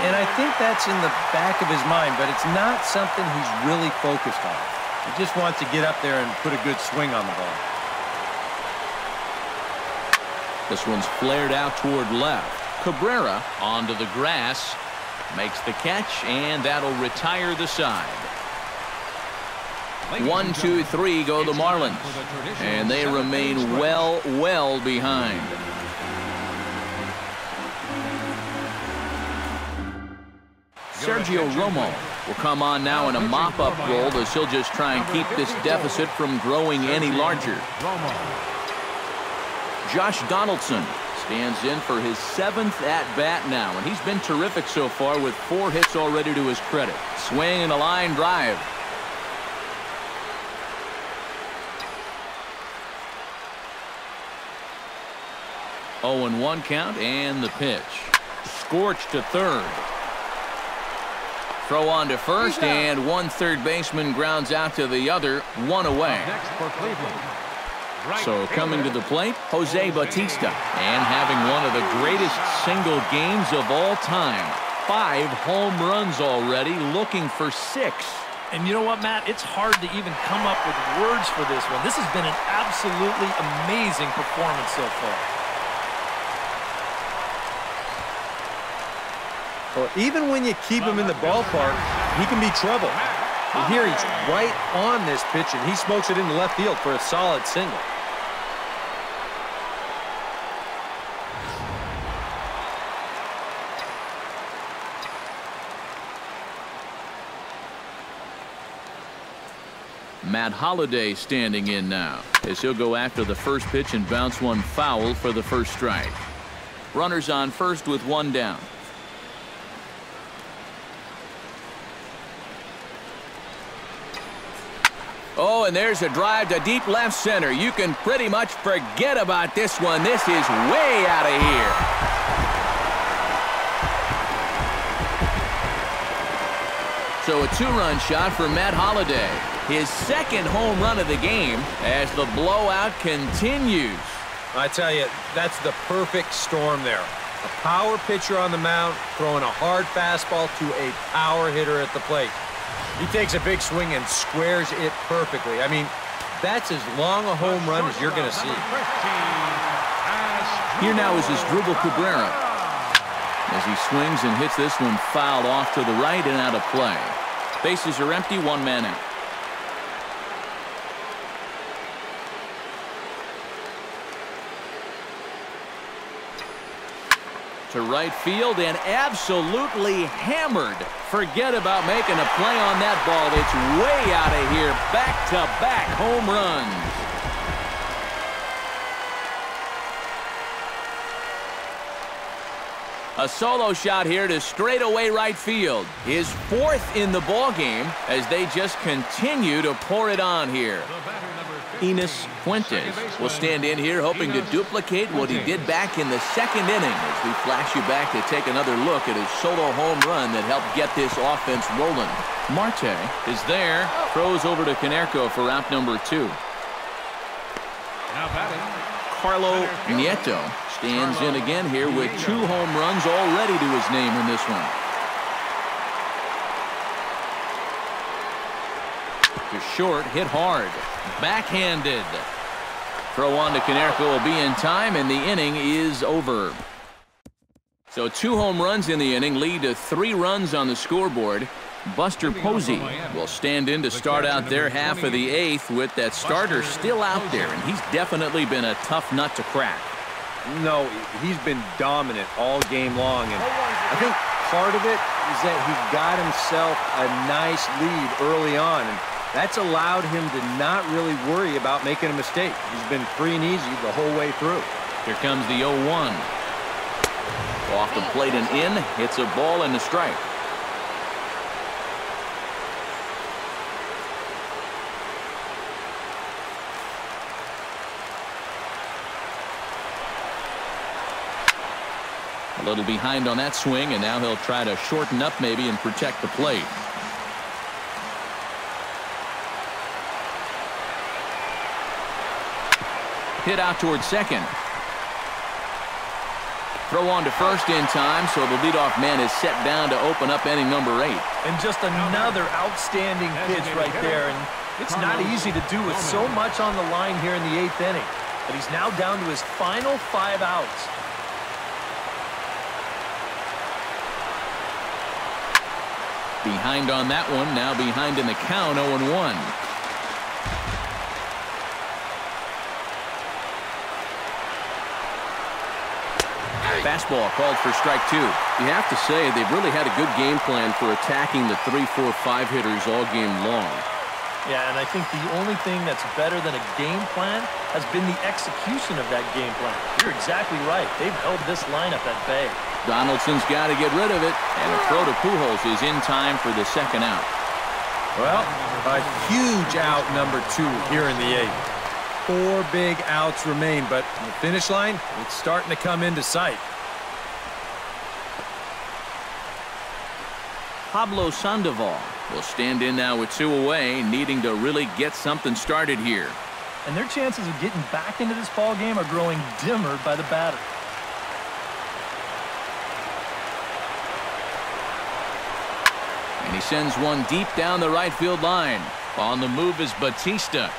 And I think that's in the back of his mind, but it's not something he's really focused on. He just wants to get up there and put a good swing on the ball. This one's flared out toward left. Cabrera onto the grass, makes the catch, and that'll retire the side. 1, 2, 3 go the Marlins, and they remain well behind. Sergio Romo will come on now in a mop-up role as he'll just try and keep this deficit from growing any larger. Josh Donaldson stands in for his 7th at-bat now, and he's been terrific so far with 4 hits already to his credit. Swing and a line drive. Oh, and 1 count, and the pitch. Scorched to third. Throw on to first, and 1 third baseman grounds out to the other, 1 away. So coming to the plate, Jose Bautista, and having one of the greatest single games of all time. 5 home runs already, looking for 6. And you know what, Matt? It's hard to even come up with words for this one. This has been an absolutely amazing performance so far. Well, even when you keep him in the ballpark, he can be trouble. But here he's right on this pitch, and he smokes it into left field for a solid single. Matt Holliday standing in now as he'll go after the first pitch and bounce one foul for the first strike. Runners on first with 1 down. Oh, and there's a drive to deep left center. You can pretty much forget about this one. This is way out of here. So a 2-run shot for Matt Holliday. His 2nd home run of the game as the blowout continues. I tell you, that's the perfect storm there. A power pitcher on the mound throwing a hard fastball to a power hitter at the plate. He takes a big swing and squares it perfectly. I mean, that's as long a home run as you're going to see. Here now is Asdrubal Cabrera as he swings and hits this one fouled off to the right and out of play. Bases are empty, 1 man out. To right field and absolutely hammered. Forget about making a play on that ball. It's way out of here. Back-to-back home runs. A solo shot here to straightaway right field. His 4th in the ball game as they just continue to pour it on here. Enos Fuentes will stand in here hoping to duplicate what he did back in the 2nd inning as we flash you back to take another look at his solo home run that helped get this offense rolling. Marte is there, throws over to Canerco for out number 2. Carlo Nieto stands in again here with 2 home runs already to his name in this one. To short, hit hard. Backhanded. Throw on to Canerco will be in time, and the inning is over. So 2 home runs in the inning lead to 3 runs on the scoreboard. Buster Posey will stand in to start out their half of the 8th with that starter still out there, and he's definitely been a tough nut to crack. No, he's been dominant all game long, and I think part of it is that he got himself a nice lead early on, and that's allowed him to not really worry about making a mistake. He's been free and easy the whole way through. Here comes the 0-1. Off the plate and in. Hits a ball and a strike. A little behind on that swing, and now he'll try to shorten up maybe and protect the plate. Hit out towards second. throw on to first in time, so the leadoff man is set down to open up inning number 8. And just another outstanding pitch right there. And it's not easy to do with so much on the line here in the 8th inning. But he's now down to his final 5 outs. Behind on that one, now behind in the count, 0-1. Fastball called for strike 2. You have to say they've really had a good game plan for attacking the 3, 4, 5 hitters all game long. Yeah, and I think the only thing that's better than a game plan has been the execution of that game plan. You're exactly right. They've held this lineup at bay. Donaldson's got to get rid of it, and a throw to Pujols is in time for the second out. Well, a huge out number 2 here in the 8th. 4 big outs remain, but the finish line, it's starting to come into sight. Pablo Sandoval will stand in now with 2 away, needing to really get something started here. And their chances of getting back into this ball game are growing dimmer by the batter. And he sends one deep down the right field line. On the move is Bautista.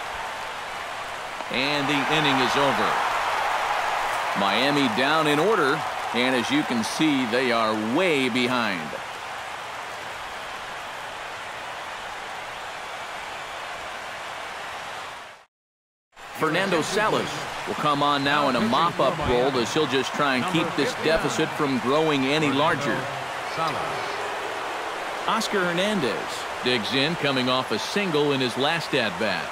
And the inning is over. Miami down in order, and as you can see, they are way behind. Fernando Salas will come on now in a mop-up role as he'll just try and keep this deficit from growing any larger. Oscar Hernandez digs in, coming off a single in his last at-bat.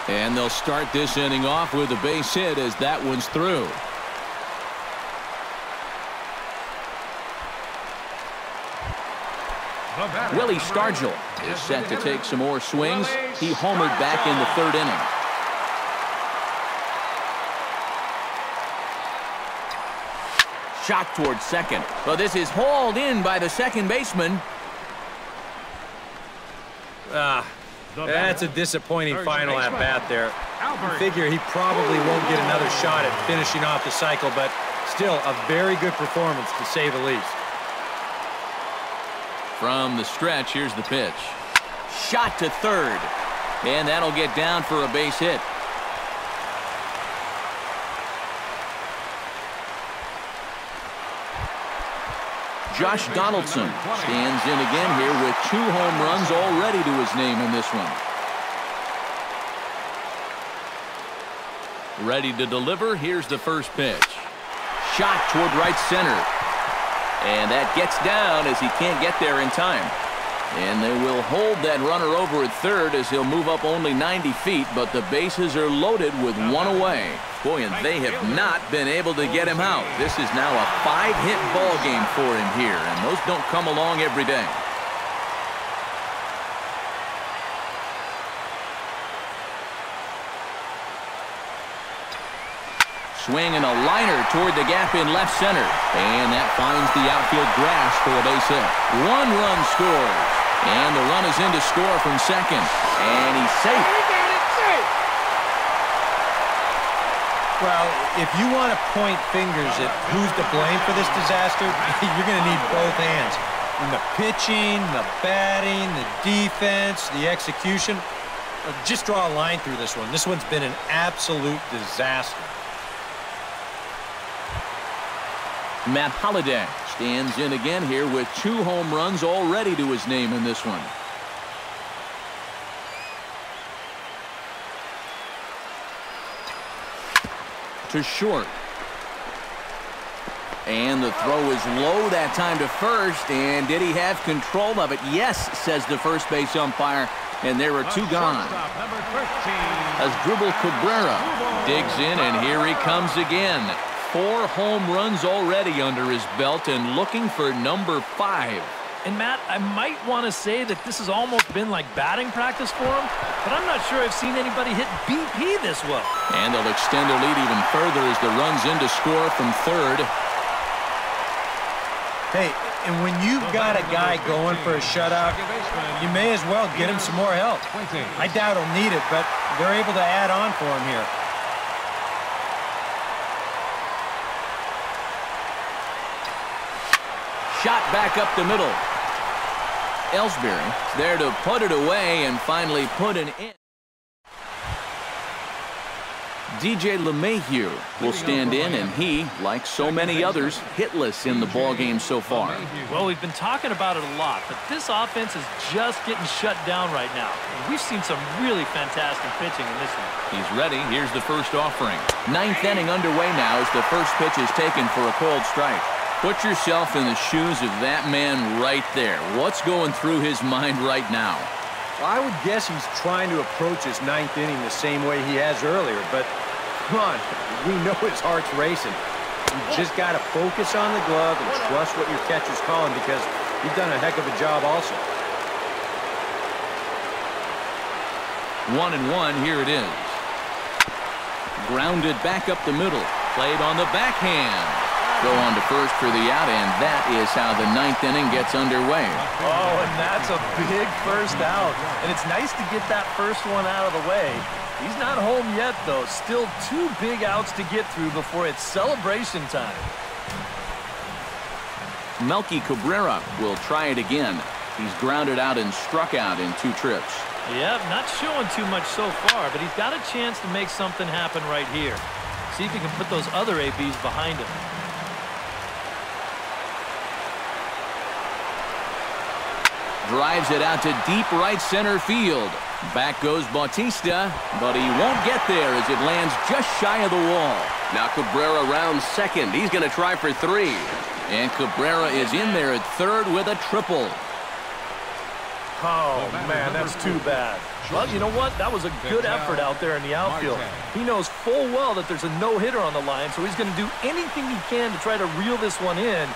And they'll start this inning off with a base hit as that one's through. Willie Stargell is set to take some more swings. He homered back in the 3rd inning. Shot towards second. Well, this is hauled in by the second baseman. That's a disappointing final at bat there. You figure he probably won't get another shot at finishing off the cycle, but still a very good performance to say the least. From the stretch, here's the pitch. Shot to third. And that'll get down for a base hit. Josh Donaldson stands in again here with 2 home runs already to his name in this one. Ready to deliver. Here's the first pitch. Shot toward right center. And that gets down as he can't get there in time. And they will hold that runner over at third as he'll move up only 90 feet, but the bases are loaded with 1 away. Boy, and they have not been able to get him out. This is now a 5-hit ball game for him here, and those don't come along every day. Swing and a liner toward the gap in left center. And that finds the outfield grass for a base hit. 1 run scores. And the run is in to score from second. And he's safe. Well, if you want to point fingers at who's to blame for this disaster, you're going to need both hands. And the pitching, the batting, the defense, the execution. Just draw a line through this one. This one's been an absolute disaster. Matt Holliday stands in again here with 2 home runs already to his name in this one. To short. And the throw is low that time to first. And did he have control of it? Yes, says the first base umpire. And there are 2 gone. As Dribble Cabrera digs in, and here he comes again. 4 home runs already under his belt and looking for number 5. And Matt, I might want to say that this has almost been like batting practice for him, but I'm not sure I've seen anybody hit BP this well. And they'll extend their lead even further as the run's in to score from third. Hey, and when you've got a guy going for a shutout, you may as well get him some more help. I doubt he'll need it, but they're able to add on for him here. shot back up the middle. Ellsbury there to put it away and finally put an end. DJ LeMahieu will stand in, and he, like so many others, hitless in the ballgame so far. Well, we've been talking about it a lot, but this offense is just getting shut down right now. And we've seen some really fantastic pitching in this one. He's ready. Here's the first offering. Ninth inning underway now as the first pitch is taken for a cold strike. Put yourself in the shoes of that man right there. What's going through his mind right now? Well, I would guess he's trying to approach his ninth inning the same way he has earlier, but come on, we know his heart's racing. You just got to focus on the glove and trust what your catcher's calling, because he's done a heck of a job also. 1-1, here it is. Grounded back up the middle. Played on the backhand. Go on to first for the out, and that is how the ninth inning gets underway. Oh, and that's a big first out. And it's nice to get that first one out of the way. He's not home yet, though. Still 2 big outs to get through before it's celebration time. Melky Cabrera will try it again. He's grounded out and struck out in 2 trips. Yep, not showing too much so far, but he's got a chance to make something happen right here. See if he can put those other ABs behind him. Drives it out to deep right center field. Back goes Bautista, but he won't get there as it lands just shy of the wall. Now Cabrera rounds second. He's going to try for 3. And Cabrera is in there at third with a triple. Oh, man, that's too bad. Well, you know what? That was a good effort out there in the outfield. He knows full well that there's a no-hitter on the line, so he's going to do anything he can to try to reel this one in.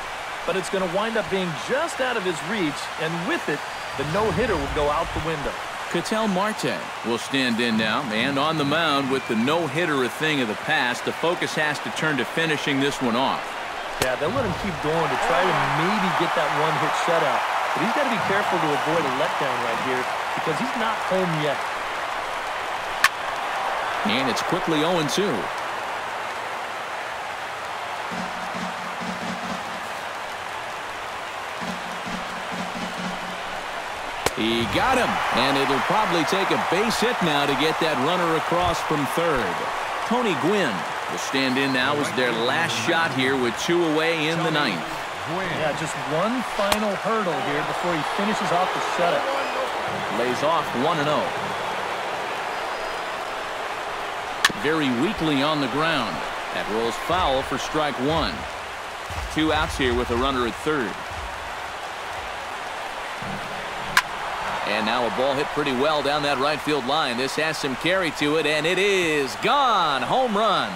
But it's going to wind up being just out of his reach, and with it, the no-hitter will go out the window. Ketel Marte will stand in now, and on the mound with the no-hitter a thing of the past, the focus has to turn to finishing this one off. Yeah, they'll let him keep going to try to maybe get that one-hit shutout. But he's got to be careful to avoid a letdown right here because he's not home yet. And it's quickly 0-2. He got him, and it'll probably take a base hit now to get that runner across from third. Tony Gwynn will stand in now as their last shot here with 2 away in the ninth. Yeah, just one final hurdle here before he finishes off the shutout. Lays off 1-0. Very weakly on the ground. That rolls foul for strike 1. 2 outs here with a runner at third. And now a ball hit pretty well down that right field line. This has some carry to it, and it is gone. Home run.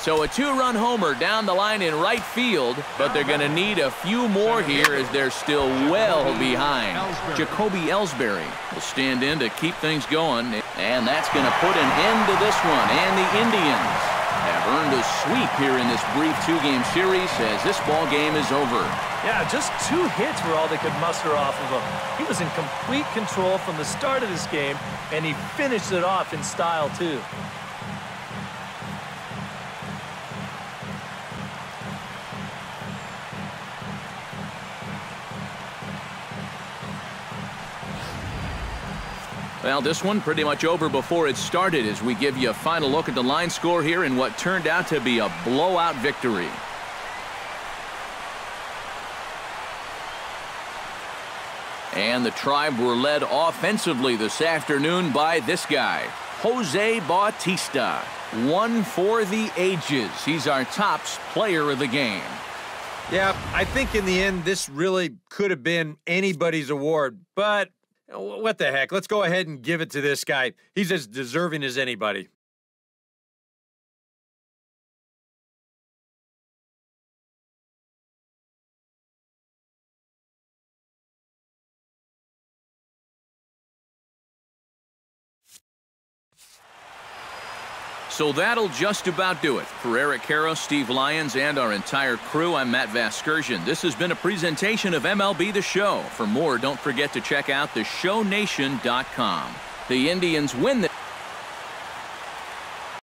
So a 2-run homer down the line in right field, but they're going to need a few more here as they're still well behind. Jacoby Ellsbury will stand in to keep things going, and that's going to put an end to this one. And the Indians have earned a sweep here in this brief 2-game series as this ball game is over. Yeah, just 2 hits were all they could muster off of him. He was in complete control from the start of this game, and he finished it off in style, too. Well, this one pretty much over before it started as we give you a final look at the line score here in what turned out to be a blowout victory. And the Tribe were led offensively this afternoon by this guy, Jose Bautista. 1 for the ages. He's our tops player of the game. Yeah, I think in the end, this really could have been anybody's award, but what the heck? Let's go ahead and give it to this guy. He's as deserving as anybody. So that'll just about do it. For Eric Karros, Steve Lyons, and our entire crew, I'm Matt Vasgersian. This has been a presentation of MLB The Show. For more, don't forget to check out theshownation.com. The Indians win the